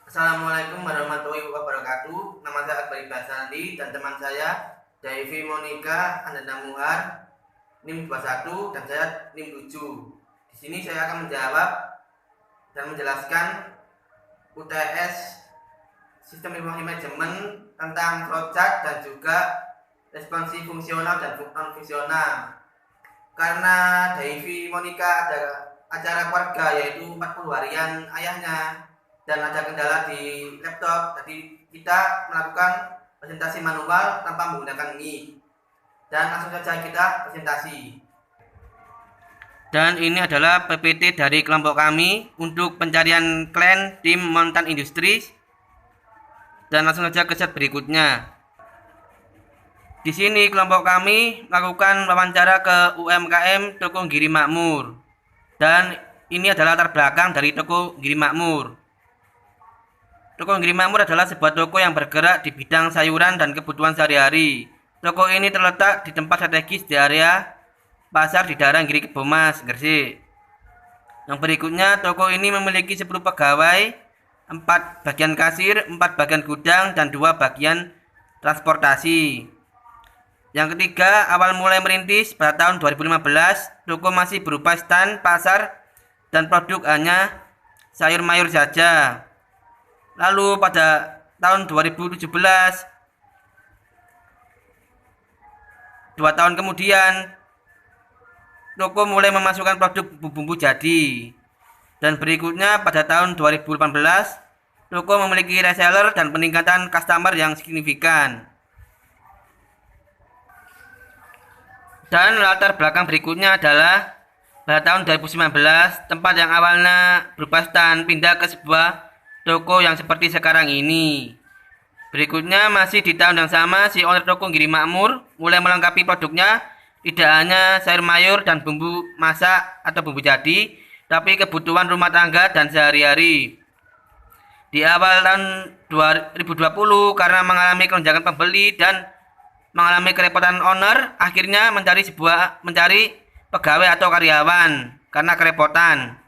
Assalamualaikum warahmatullahi wabarakatuh. Nama saya Akbar Basandi dan teman saya Daivi Monica Andana Muhar, NIM 21 dan saya NIM 7. Di sini saya akan menjawab dan menjelaskan UTS Sistem Informasi Manajemen tentang flowchart dan juga responsi fungsional dan non fungsional. Karena Daivi Monica ada acara keluarga yaitu 40 harian ayahnya dan ada kendala di laptop, jadi kita melakukan presentasi manual tanpa menggunakan mic. Dan langsung saja kita presentasi. Dan ini adalah PPT dari kelompok kami untuk pencarian klien tim Mountain Industries. Dan langsung saja ke slide berikutnya. Di sini kelompok kami melakukan wawancara ke UMKM Toko Giri Makmur. Dan ini adalah latar belakang dari Toko Giri Makmur. Toko Giri Makmur adalah sebuah toko yang bergerak di bidang sayuran dan kebutuhan sehari-hari. Toko ini terletak di tempat strategis di area pasar di daerah Giri Kebomas, Gresik. Yang berikutnya, toko ini memiliki 10 pegawai, 4 bagian kasir, 4 bagian gudang, dan 2 bagian transportasi. Yang ketiga, awal mulai merintis pada tahun 2015, toko masih berupa stand pasar dan produk hanya sayur mayur saja. Lalu pada tahun 2017, 2 tahun kemudian, toko mulai memasukkan produk bumbu jadi. Dan berikutnya pada tahun 2018, toko memiliki reseller dan peningkatan customer yang signifikan. Dan latar belakang berikutnya adalah pada tahun 2019, tempat yang awalnya berupa stand pindah ke sebuah toko yang seperti sekarang ini. Berikutnya masih di tahun yang sama, si owner Toko Giri Makmur mulai melengkapi produknya tidak hanya sayur mayur dan bumbu masak atau bumbu jadi, tapi kebutuhan rumah tangga dan sehari-hari. Di awal tahun 2020, karena mengalami lonjakan pembeli dan mengalami kerepotan owner, akhirnya mencari pegawai atau karyawan karena kerepotan.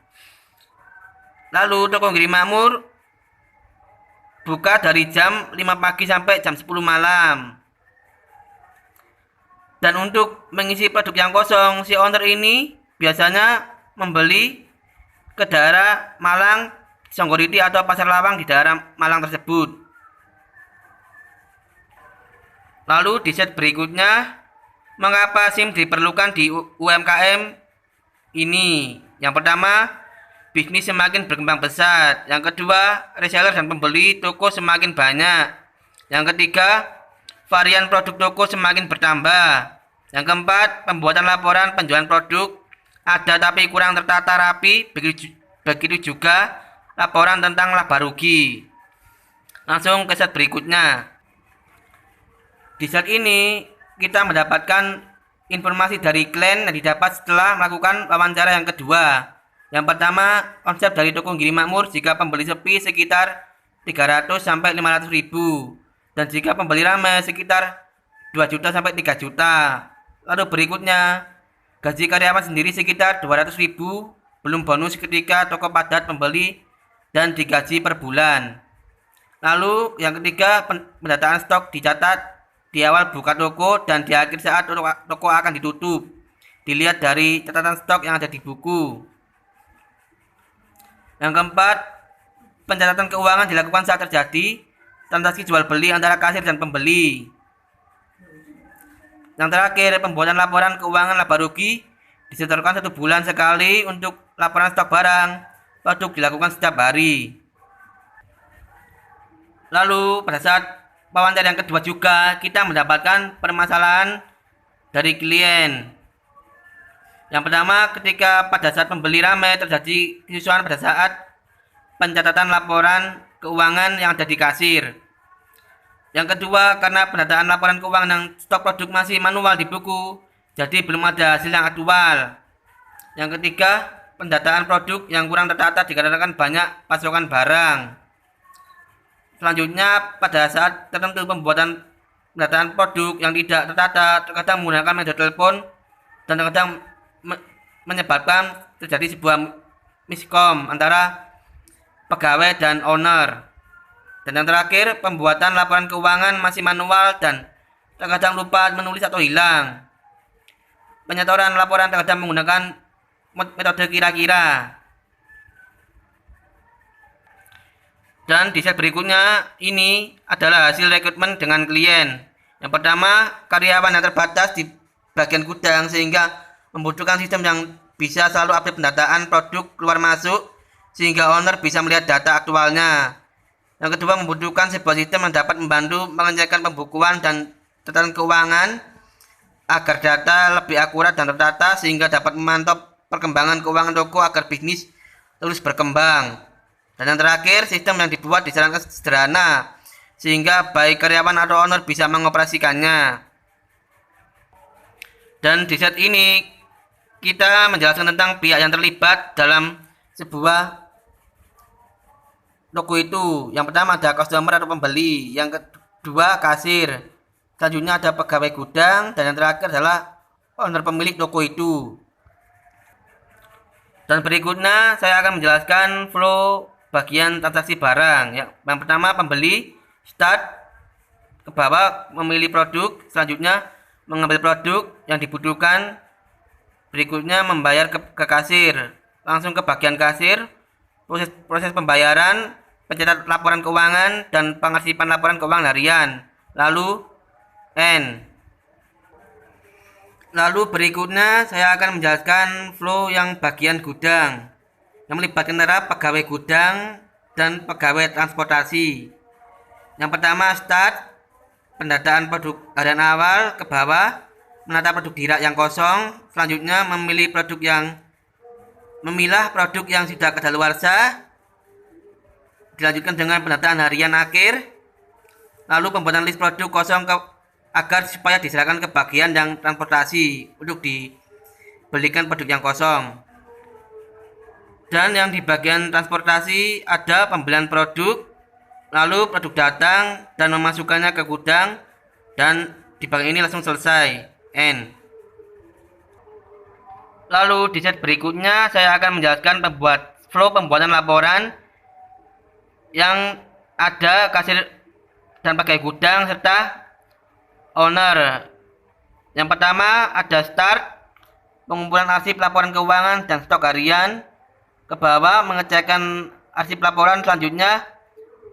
Lalu Toko Giri Makmur buka dari jam 5 pagi sampai jam 10 malam. Dan untuk mengisi produk yang kosong, si owner ini biasanya membeli ke daerah Malang, Songgoriti atau Pasar Lawang di daerah Malang tersebut. Lalu di slide berikutnya, mengapa SIM diperlukan di UMKM ini? Yang pertama, bisnis semakin berkembang pesat. Yang kedua, reseller dan pembeli toko semakin banyak. Yang ketiga, varian produk toko semakin bertambah. Yang keempat, pembuatan laporan penjualan produk ada tapi kurang tertata rapi. Begitu juga laporan tentang laba rugi. Langsung ke slide berikutnya. Di slide ini kita mendapatkan informasi dari klien yang didapat setelah melakukan wawancara yang kedua. Yang pertama, konsep dari Toko Giri Makmur jika pembeli sepi sekitar 300 sampai 500 ribu dan jika pembeli ramai sekitar 2 juta sampai 3 juta. Lalu berikutnya, gaji karyawan sendiri sekitar 200 ribu belum bonus ketika toko padat pembeli dan digaji per bulan. Lalu yang ketiga, pendataan stok dicatat di awal buka toko dan di akhir saat toko akan ditutup. Dilihat dari catatan stok yang ada di buku. Yang keempat, pencatatan keuangan dilakukan saat terjadi transaksi jual beli antara kasir dan pembeli. Yang terakhir, pembuatan laporan keuangan laba rugi disetorkan 1 bulan sekali. Untuk laporan stok barang produk dilakukan setiap hari. Lalu pada saat wawancara yang kedua juga kita mendapatkan permasalahan dari klien. Yang pertama, ketika pada saat pembeli ramai terjadi kesusahan pada saat pencatatan laporan keuangan yang ada di kasir. Yang kedua, karena pendataan laporan keuangan yang stok produk masih manual di buku, jadi belum ada hasil yang aktual. Yang ketiga, pendataan produk yang kurang tertata dikarenakan banyak pasokan barang. Selanjutnya, pada saat tertentu pembuatan pendataan produk yang tidak tertata terkadang menggunakan media telepon dan terkadang menyebabkan terjadi sebuah miskom antara pegawai dan owner. Dan yang terakhir, pembuatan laporan keuangan masih manual dan terkadang lupa menulis atau hilang. Penyetoran laporan terkadang menggunakan metode kira-kira. Dan di set berikutnya ini adalah hasil rekrutmen dengan klien. Yang pertama, karyawan yang terbatas di bagian gudang sehingga membutuhkan sistem yang bisa selalu update pendataan produk keluar masuk sehingga owner bisa melihat data aktualnya. Yang kedua, membutuhkan sebuah sistem yang dapat membantu mengecekkan pembukuan dan catatan keuangan agar data lebih akurat dan tertata sehingga dapat memantau perkembangan keuangan toko agar bisnis terus berkembang. Dan yang terakhir, sistem yang dibuat disarankan sederhana sehingga baik karyawan atau owner bisa mengoperasikannya. Dan di set ini kita menjelaskan tentang pihak yang terlibat dalam sebuah toko itu. Yang pertama ada customer atau pembeli, yang kedua kasir, selanjutnya ada pegawai gudang, dan yang terakhir adalah owner pemilik toko itu. Dan berikutnya saya akan menjelaskan flow bagian transaksi barang. Yang pertama pembeli, start, ke bawah memilih produk, selanjutnya mengambil produk yang dibutuhkan, berikutnya membayar ke kasir, langsung ke bagian kasir, proses pembayaran, pencetak laporan keuangan, dan pengarsipan laporan keuangan harian, lalu N. Lalu berikutnya saya akan menjelaskan flow yang bagian gudang yang melibatkan antara pegawai gudang dan pegawai transportasi. Yang pertama start, pendataan produk harian awal, ke bawah menata produk di rak yang kosong, selanjutnya memilah produk yang sudah kadaluarsa, dilanjutkan dengan pendataan harian akhir, lalu pembuatan list produk kosong agar supaya diserahkan ke bagian yang transportasi untuk dibelikan produk yang kosong. Dan yang di bagian transportasi ada pembelian produk, lalu produk datang dan memasukkannya ke gudang, dan di bagian ini langsung selesai, N. Lalu di set berikutnya saya akan menjelaskan flow pembuatan laporan yang ada kasir dan pegawai gudang serta owner. Yang pertama ada start, pengumpulan arsip laporan keuangan dan stok harian, ke bawah mengecekkan arsip laporan, selanjutnya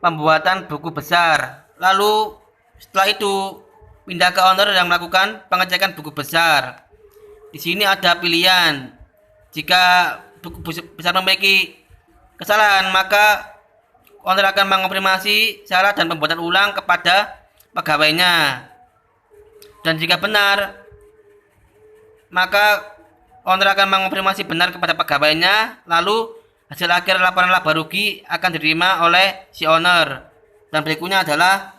pembuatan buku besar, lalu setelah itu pindah ke owner yang melakukan pengecekan buku besar. Di sini ada pilihan, jika buku besar memiliki kesalahan maka owner akan mengonfirmasi salah dan pembuatan ulang kepada pegawainya, dan jika benar maka owner akan mengonfirmasi benar kepada pegawainya, lalu hasil akhir laporan laba rugi akan diterima oleh si owner. Dan berikutnya adalah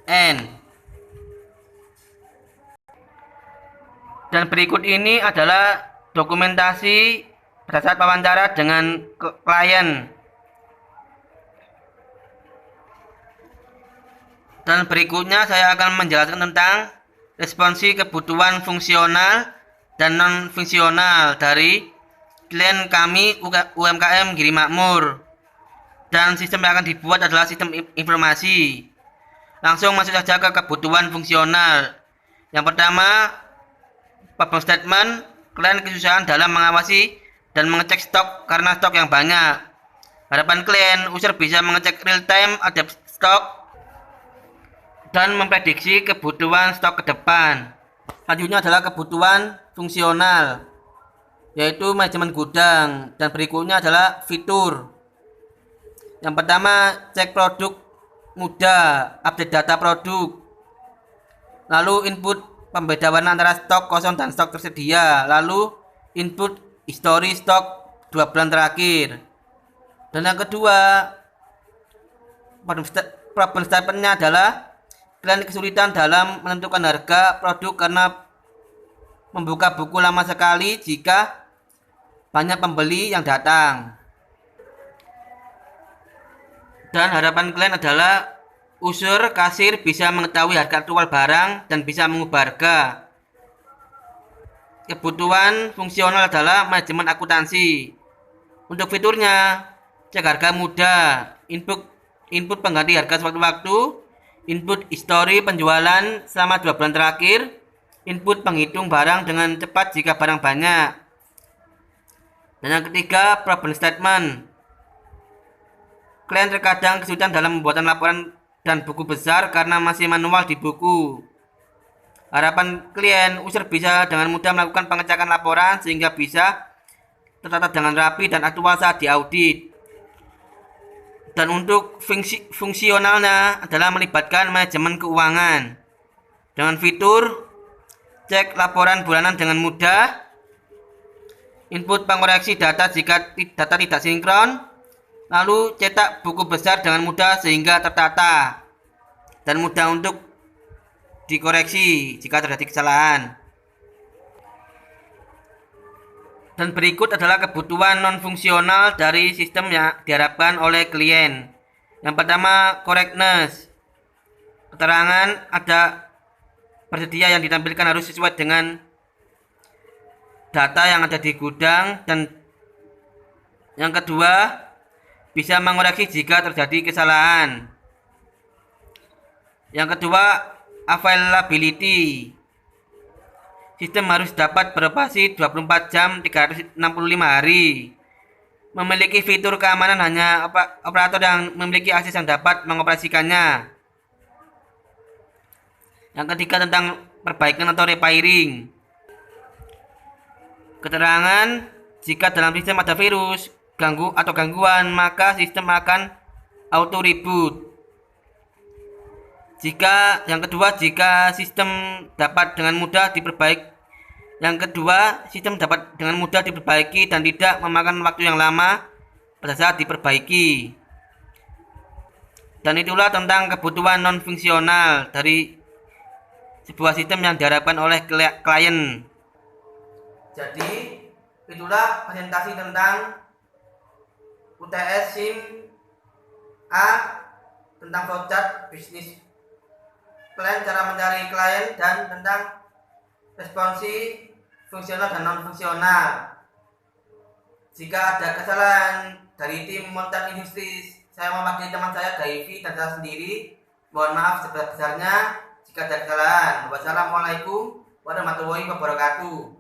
N. Dan berikut ini adalah dokumentasi pada saat wawancara dengan klien. Dan berikutnya saya akan menjelaskan tentang responsi kebutuhan fungsional dan non-fungsional dari klien kami UMKM Giri Makmur. Dan sistem yang akan dibuat adalah sistem informasi. Langsung masuk saja ke kebutuhan fungsional. Yang pertama, problem statement, klien kesusahan dalam mengawasi dan mengecek stok karena stok yang banyak. Harapan klien, user bisa mengecek real time update stok dan memprediksi kebutuhan stok ke depan. Selanjutnya adalah kebutuhan fungsional, yaitu manajemen gudang, dan berikutnya adalah fitur. Yang pertama, cek produk mudah, update data produk, lalu input pembeda warna antara stok kosong dan stok tersedia, lalu input histori stok 2 bulan terakhir. Dan yang kedua, problem statement-nya adalah klien kesulitan dalam menentukan harga produk karena membuka buku lama sekali jika banyak pembeli yang datang. Dan harapan klien adalah user kasir bisa mengetahui harga aktual barang dan bisa mengubah harga. Kebutuhan fungsional adalah manajemen akuntansi. Untuk fiturnya, cek harga mudah, input pengganti harga sewaktu-waktu, input histori penjualan selama 2 bulan terakhir, input penghitung barang dengan cepat jika barang banyak. Dan yang ketiga, problem statement. Klien terkadang kesulitan dalam pembuatan laporan dan buku besar karena masih manual di buku. Harapan klien, user bisa dengan mudah melakukan pengecekan laporan sehingga bisa tertata dengan rapi dan aktual saat diaudit. Dan untuk fungsionalnya adalah melibatkan manajemen keuangan dengan fitur cek laporan bulanan dengan mudah, input pengoreksi data jika data tidak sinkron, lalu cetak buku besar dengan mudah sehingga tertata dan mudah untuk dikoreksi jika terjadi kesalahan. Dan berikut adalah kebutuhan non-fungsional dari sistem yang diharapkan oleh klien. Yang pertama, correctness. Keterangan ada bersedia yang ditampilkan harus sesuai dengan data yang ada di gudang. Dan yang kedua, bisa mengoreksi jika terjadi kesalahan. Yang kedua, availability. Sistem harus dapat beroperasi 24 jam 365 hari. Memiliki fitur keamanan hanya operator yang memiliki akses yang dapat mengoperasikannya. Yang ketiga, tentang perbaikan atau repairing. Keterangan jika dalam sistem ada virus, gangguan, maka sistem akan auto reboot. Jika sistem dapat dengan mudah diperbaiki dan tidak memakan waktu yang lama pada saat diperbaiki. Dan itulah tentang kebutuhan non-fungsional dari sebuah sistem yang diharapkan oleh klien. Jadi itulah presentasi tentang UTS SIM A tentang flowchart bisnis plan, cara mencari klien, dan tentang responsi fungsional dan non fungsional. Jika ada kesalahan dari tim Montan Industries, saya mewakili teman saya Daivi dan saya sendiri, mohon maaf sebesar-besarnya jika ada kesalahan. Wassalamualaikum warahmatullahi wabarakatuh.